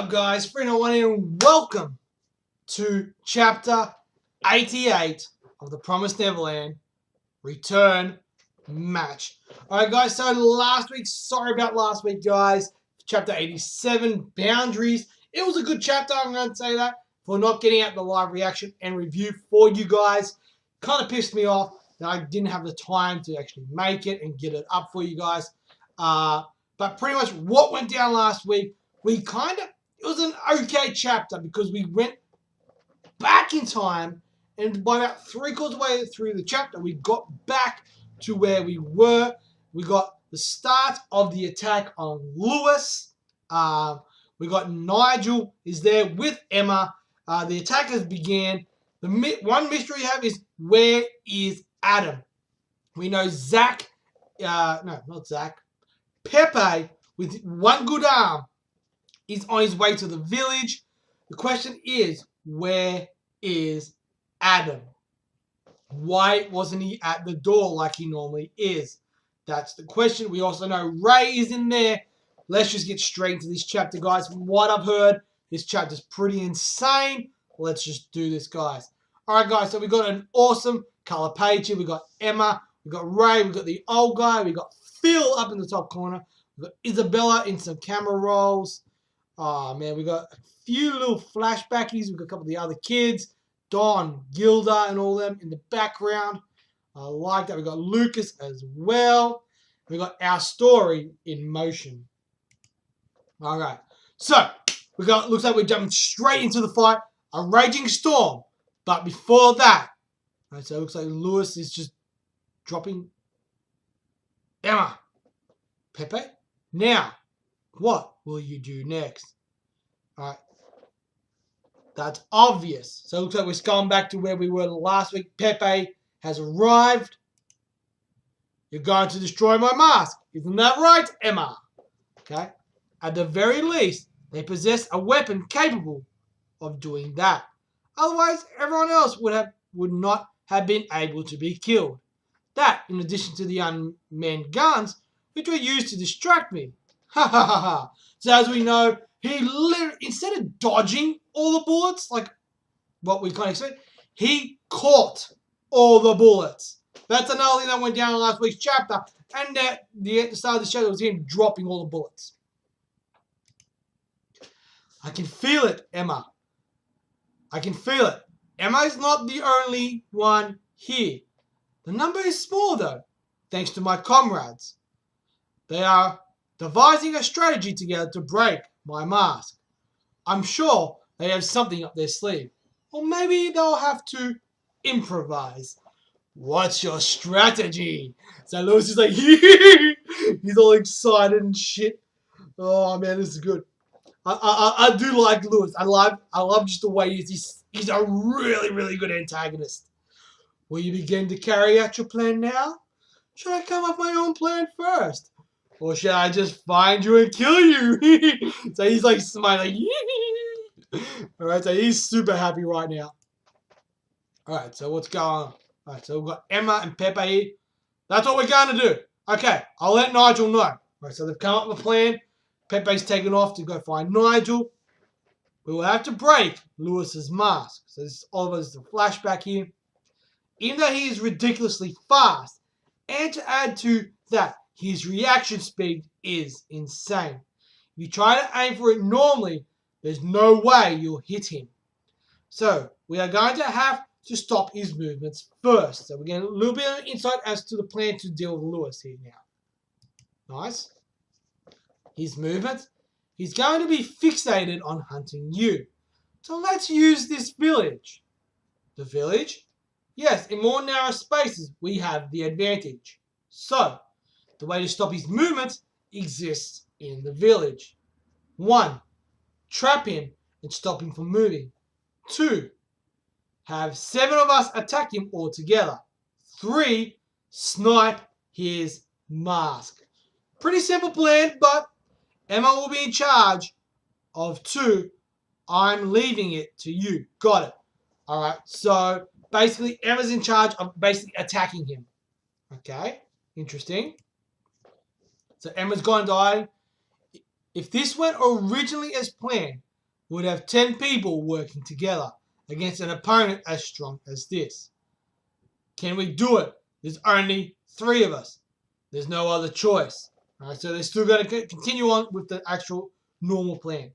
up, guys? Free01 here, and welcome to Chapter 88 of The Promised Neverland Return Match. Alright, guys, so last week, sorry about last week, guys. Chapter 87, Boundaries. It was a good chapter, I'm going to say that, for not getting out the live reaction and review for you guys. Kind of pissed me off that I didn't have the time to actually make it and get it up for you guys. But pretty much what went down last week, it was an okay chapter because we went back in time, and by about 3/4 way through the chapter, we got back to where we were. We got the start of the attack on Lewis. We got Nigel is there with Emma. The attackers began. The one mystery we have is, where is Adam? We know Zach, no, not Zach, Pepe, with one good arm, is on his way to the village. The question is, where is Adam? Why wasn't he at the door like he normally is? That's the question. We also know Ray is in there. Let's just get straight into this chapter, guys. From what I've heard, this chapter's pretty insane. Let's just do this, guys. Alright, guys, so we got an awesome color page here. We got Emma, we got Ray, we got the old guy, we got Phil up in the top corner. We got Isabella in some camera rolls. Oh, man, we got a few little flashbackies. We got a couple of the other kids, Don, Gilda, and all them in the background. I like that. We got Lucas as well. We got our story in motion. All right, so looks like we're jumping straight into the fight. A raging storm, but before that, right, so it looks like Lewis is just dropping Emma. Pepe, now, what will you do next? Alright. That's obvious. So it looks like we're going back to where we were last week. Pepe has arrived. You're going to destroy my mask. Isn't that right, Emma? Okay. At the very least, they possess a weapon capable of doing that. Otherwise, everyone else would not have been able to be killed. That, in addition to the unmanned guns, which were used to distract me. Ha ha ha ha. So as we know, he literally, instead of dodging all the bullets, like what we kind of expect, he caught all the bullets. That's another thing that went down in last week's chapter. And at the start of the chapter was him dropping all the bullets. I can feel it, Emma. I can feel it. Emma is not the only one here. The number is small, though, thanks to my comrades. They are devising a strategy together to break my mask. I'm sure they have something up their sleeve. Or maybe they'll have to improvise. What's your strategy? So Lewis is like, he's all excited and shit. Oh man, this is good. I do like Lewis. I love just the way he is. He's a really, really good antagonist. Will you begin to carry out your plan now? Should I come up with my own plan first? Or should I just find you and kill you? So he's like smiling. Alright, so he's super happy right now. Alright, so what's going on? Alright, so we've got Emma and Pepe here. That's what we're going to do. Okay, I'll let Nigel know. Alright, so they've come up with a plan. Pepe's taken off to go find Nigel. We will have to break Lewis's mask. So this is all of us, a flashback here. Even though he is ridiculously fast, and to add to that, his reaction speed is insane. If you try to aim for it normally, there's no way you'll hit him. So we are going to have to stop his movements first. So we're getting a little bit of insight as to the plan to deal with Lewis here now. Nice. His movements. He's going to be fixated on hunting you. So let's use this village. The village? Yes, in more narrow spaces, we have the advantage. So, the way to stop his movements exists in the village. 1. Trap him and stop him from moving. 2. Have 7 of us attack him all together. 3. Snipe his mask. Pretty simple plan, but Emma will be in charge of 2. I'm leaving it to you. Got it. Alright, so basically Emma's in charge of basically attacking him. Okay, interesting. So Emma's going to die. If this went originally as planned, would have 10 people working together against an opponent as strong as this. Can we do it? There's only 3 of us. There's no other choice. Alright, so they're still going to continue on with the actual normal plan.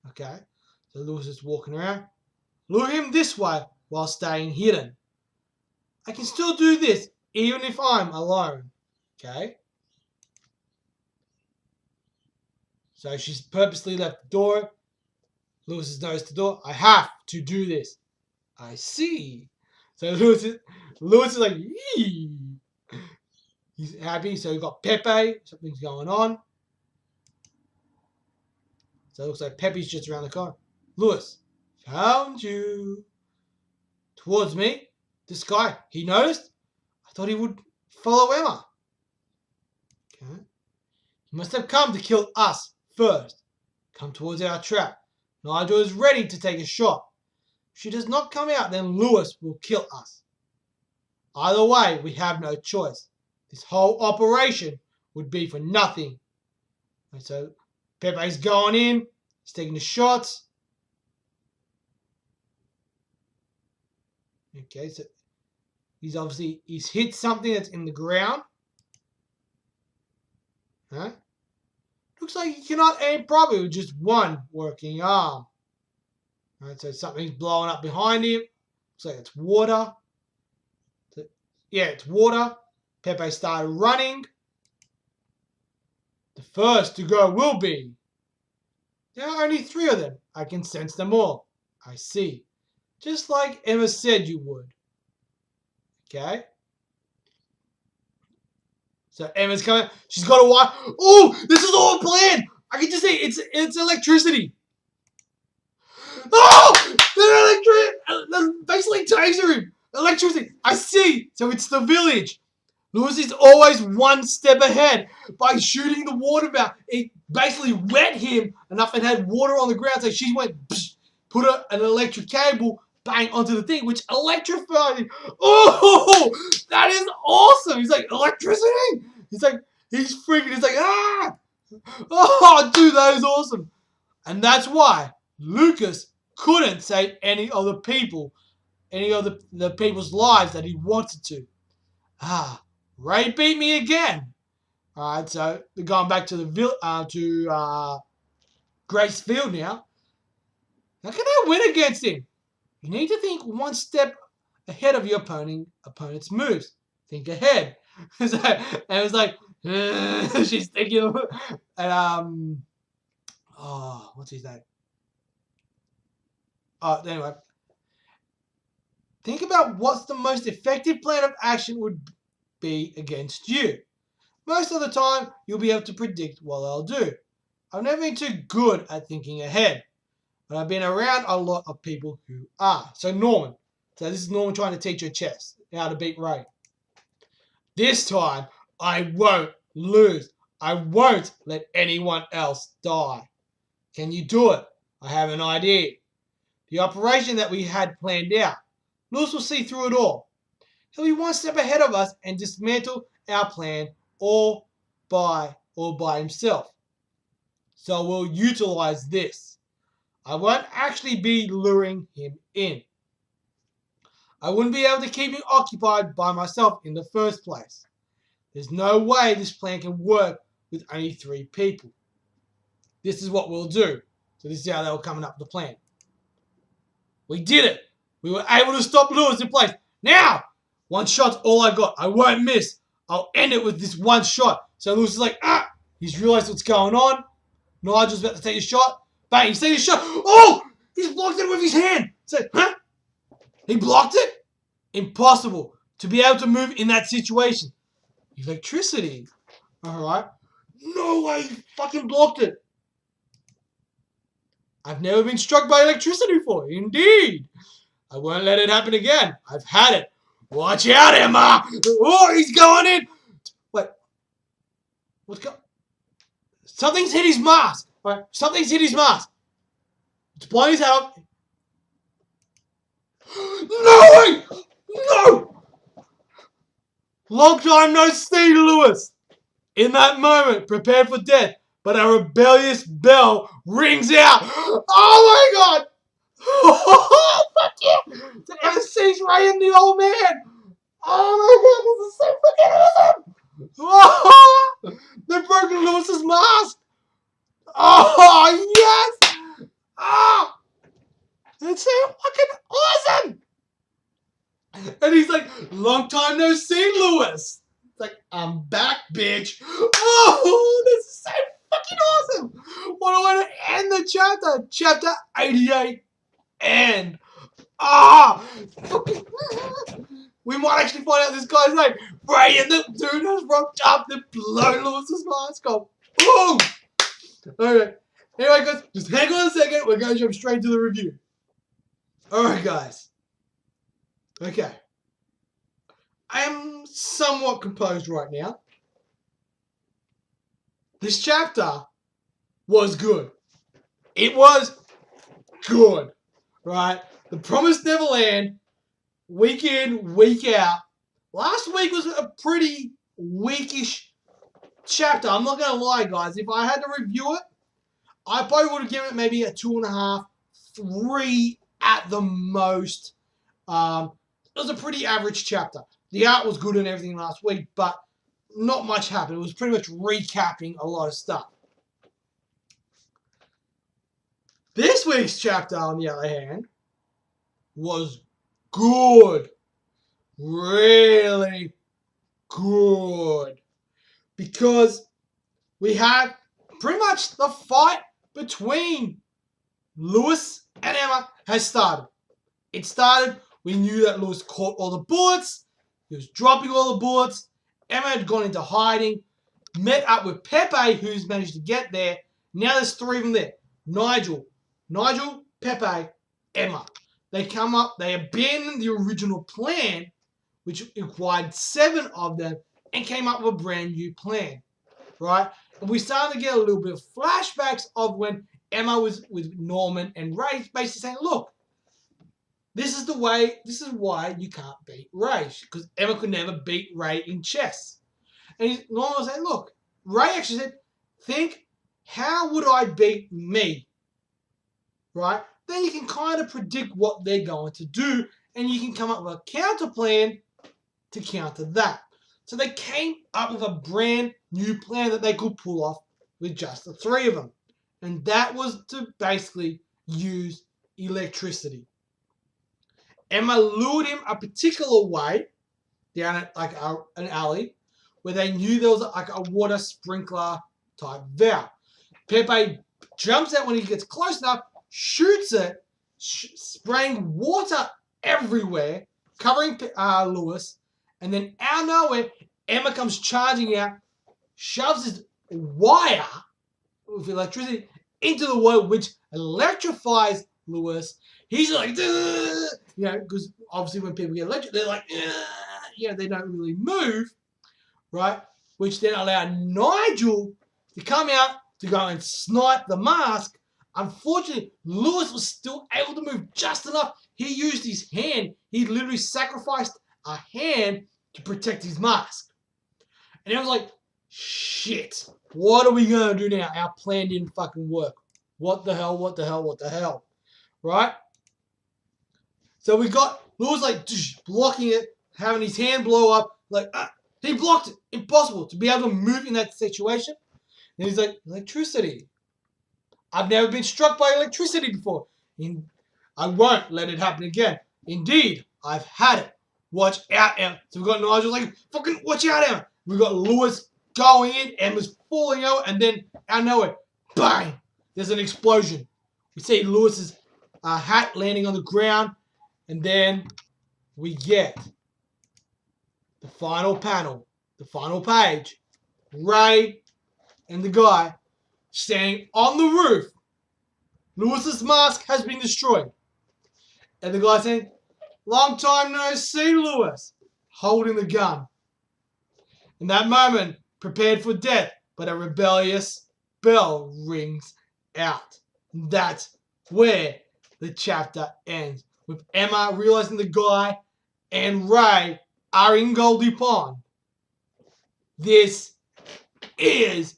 Okay, so Lewis is walking around. Lure him this way while staying hidden. I can still do this even if I'm alone. Okay. So she's purposely left the door. Lewis has noticed the door. I have to do this. I see. So Lewis is like, yee. He's happy. So we've got Pepe. Something's going on. So it looks like Pepe's just around the corner. Lewis, found you. Towards me. This guy, he noticed. I thought he would follow Emma. Okay. He must have come to kill us first. Come towards our trap. Nigel is ready to take a shot. If she does not come out, then Lewis will kill us. Either way, we have no choice. This whole operation would be for nothing. And so Pepe's going in. He's taking the shots. Okay, so he's hit something that's in the ground. Huh? Looks like he cannot aim properly with just one working arm. Alright, so something's blowing up behind him. Looks like it's water. So, yeah, it's water. Pepe started running. The first to go will be. There are only 3 of them. I can sense them all. I see. Just like Emma said you would. Okay? So Emma's coming. She's got a wire. Oh, this is all planned. I can just say it's electricity. Oh, they're basically tasering. Electricity. I see. So it's the village. Lewis is always one step ahead by shooting the water out. It basically wet him enough and had water on the ground. So she went, psh, put an electric cable, bang, onto the thing, which electrified him. Oh, that is awesome. He's like, electricity? He's freaking. He's like, ah. Oh, dude, that is awesome. And that's why Lucas couldn't save any of the people, any of the people's lives that he wanted to. Ray beat me again. All right, so they're going back to the Grace Field now. How can I win against him? You need to think one step ahead of your opponent's moves. Think ahead. And it was like she's thinking, and what's his name? Anyway, think about what's the most effective plan of action would be against you. Most of the time, you'll be able to predict what they'll do. I've never been too good at thinking ahead, but I've been around a lot of people who are. So Norman. So this is Norman trying to teach you chess, how to beat Ray. This time, I won't lose. I won't let anyone else die. Can you do it? I have an idea. The operation that we had planned out. Lewis will see through it all. He'll be one step ahead of us and dismantle our plan all by himself. So we'll utilize this. I won't actually be luring him in. I wouldn't be able to keep him occupied by myself in the first place. There's no way this plan can work with only 3 people. This is what we'll do. So this is how they were coming up with the plan. We did it. We were able to stop Lewis in place. Now, one shot's all I got. I won't miss. I'll end it with this one shot. So Lewis is like, he's realized what's going on. Nigel's about to take a shot. Bang, he's taking a shot. Oh, he's blocked it with his hand. So, he blocked it? Impossible to be able to move in that situation. Electricity. Alright. No way, he fucking blocked it. I've never been struck by electricity before. Indeed. I won't let it happen again. I've had it. Watch out, Emma. Oh, he's going in. Wait. What's going on? Something's hit his mask. Right? Something's hit his mask. It's blowing his head up. No way! No! Long time no see, Lewis. In that moment, prepared for death, but a rebellious bell rings out. Oh my god! Fuck yeah! So Emma sees Ray and the old man. Oh my god, this is so fucking awesome! They've broken Lewis's mask. Oh yes! Ah! It's so fucking awesome! And he's like, long time no see, Lewis. It's like, I'm back, bitch. Oh, this is so fucking awesome. What a way to end the chapter. Chapter 88. And, fucking, we might actually find out this guy's name. Ray and the dude has rocked up to blow Lewis's mask off. Boom! Okay. Anyway, guys, just hang on a second. We're going to jump straight to the review. Alright, guys. Okay. I am somewhat composed right now. This chapter was good. It was good. Right? The Promised Neverland, week in, week out. Last week was a pretty weakish chapter. I'm not going to lie, guys. If I had to review it, I probably would have given it maybe a 2.5, 3 at the most. It was a pretty average chapter. The art was good and everything last week, but not much happened. It was pretty much recapping a lot of stuff. This week's chapter, on the other hand, was good. Really good. Because we had pretty much the fight between Lewis and Emma has started. It started, we knew that Lewis caught all the bullets. He was dropping all the bullets. Emma had gone into hiding. Met up with Pepe, who's managed to get there. Now there's 3 of them there. Nigel, Pepe, Emma. They come up, they abandoned the original plan, which required 7 of them, and came up with a brand new plan. Right? And we started to get a little bit of flashbacks of when Emma was with Norman and Ray, basically saying, look, this is why you can't beat Ray. Because Emma could never beat Ray in chess. And Norman was saying, look, Ray actually said, think, how would I beat me? Right? Then you can kind of predict what they're going to do. And you can come up with a counter plan to counter that. So they came up with a brand new plan that they could pull off with just the 3 of them. And that was to basically use electricity. Emma lured him a particular way down at like an alley where they knew there was like a water sprinkler type valve. Pepe jumps out when he gets close enough, shoots it, spraying water everywhere, covering Lewis, and then out of nowhere, Emma comes charging out, shoves his wire with electricity into the water, which electrifies Lewis. He's like, because obviously when people get electric, they're like, they don't really move, right? Which then allowed Nigel to come out to go and snipe the mask. Unfortunately, Lewis was still able to move just enough. He used his hand. He literally sacrificed a hand to protect his mask. And I was like, shit, what are we going to do now? Our plan didn't fucking work. What the hell? Right? So we got Lewis like blocking it, having his hand blow up. Like, he blocked it. Impossible to be able to move in that situation. And he's like, electricity. I've never been struck by electricity before. I won't let it happen again. Indeed, I've had it. Watch out, Emma. So we got Nigel like, fucking watch out, Emma. We got Lewis going in, Emma's falling out, and then out of nowhere, bang! There's an explosion. We see Lewis's hat landing on the ground, and then we get the final panel, the final page. Ray and the guy standing on the roof. Lewis's mask has been destroyed. And the guy saying, long time no see, Lewis, holding the gun. In that moment, prepared for death, but a rebellious bell rings out. And that's where the chapter ends, with Emma realizing the guy and Ray are in Goldie Pond. This is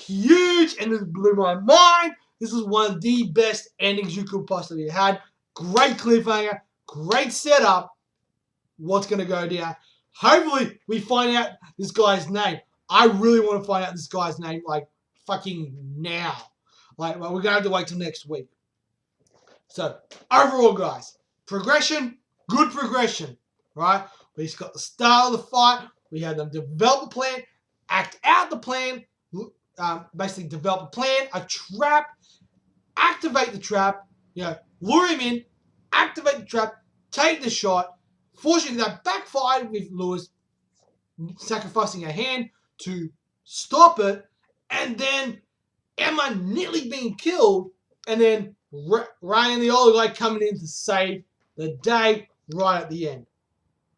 huge, and this blew my mind. This is one of the best endings you could possibly have had. Great cliffhanger, great setup. What's going to go down? Hopefully, we find out this guy's name. I really want to find out this guy's name, like, fucking now. Like, well, we're going to have to wait till next week. So, overall, guys, progression, good progression, right? We've got the start of the fight. We had them develop a plan, act out the plan, basically develop a plan, a trap, activate the trap, lure him in, activate the trap, take the shot. Fortunately, that backfired with Lewis sacrificing a hand to stop it, and then Emma nearly being killed, and then Ray and the old guy coming in to save the day right at the end.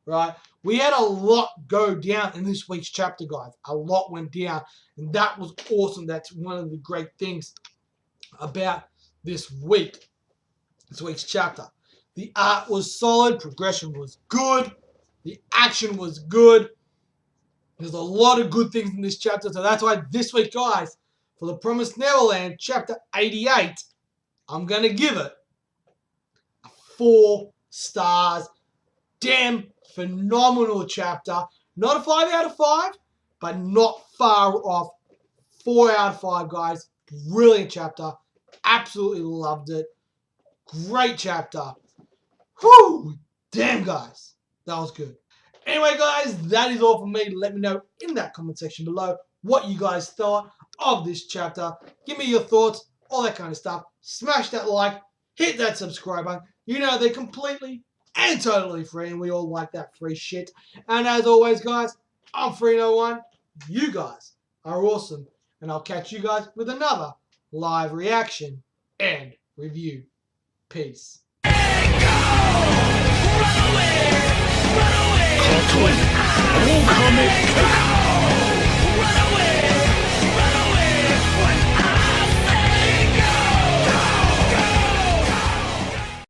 Right? We had a lot go down in this week's chapter, guys. A lot went down, and that was awesome. That's one of the great things about this week's chapter. The art was solid, progression was good, the action was good. There's a lot of good things in this chapter, so that's why this week, guys, for The Promised Neverland, chapter 88, I'm going to give it 4 stars. Damn phenomenal chapter. Not a 5 out of 5, but not far off 4 out of 5, guys. Brilliant chapter. Absolutely loved it. Great chapter. Whew! Damn, guys. That was good. Anyway, guys, that is all from me. Let me know in that comment section below what you guys thought of this chapter. Give me your thoughts, all that kind of stuff. Smash that like, hit that subscribe button. You know they're completely and totally free, and we all like that free shit. And as always, guys, I'm Free01. You guys are awesome, and I'll catch you guys with another live reaction and review. Peace. Run away!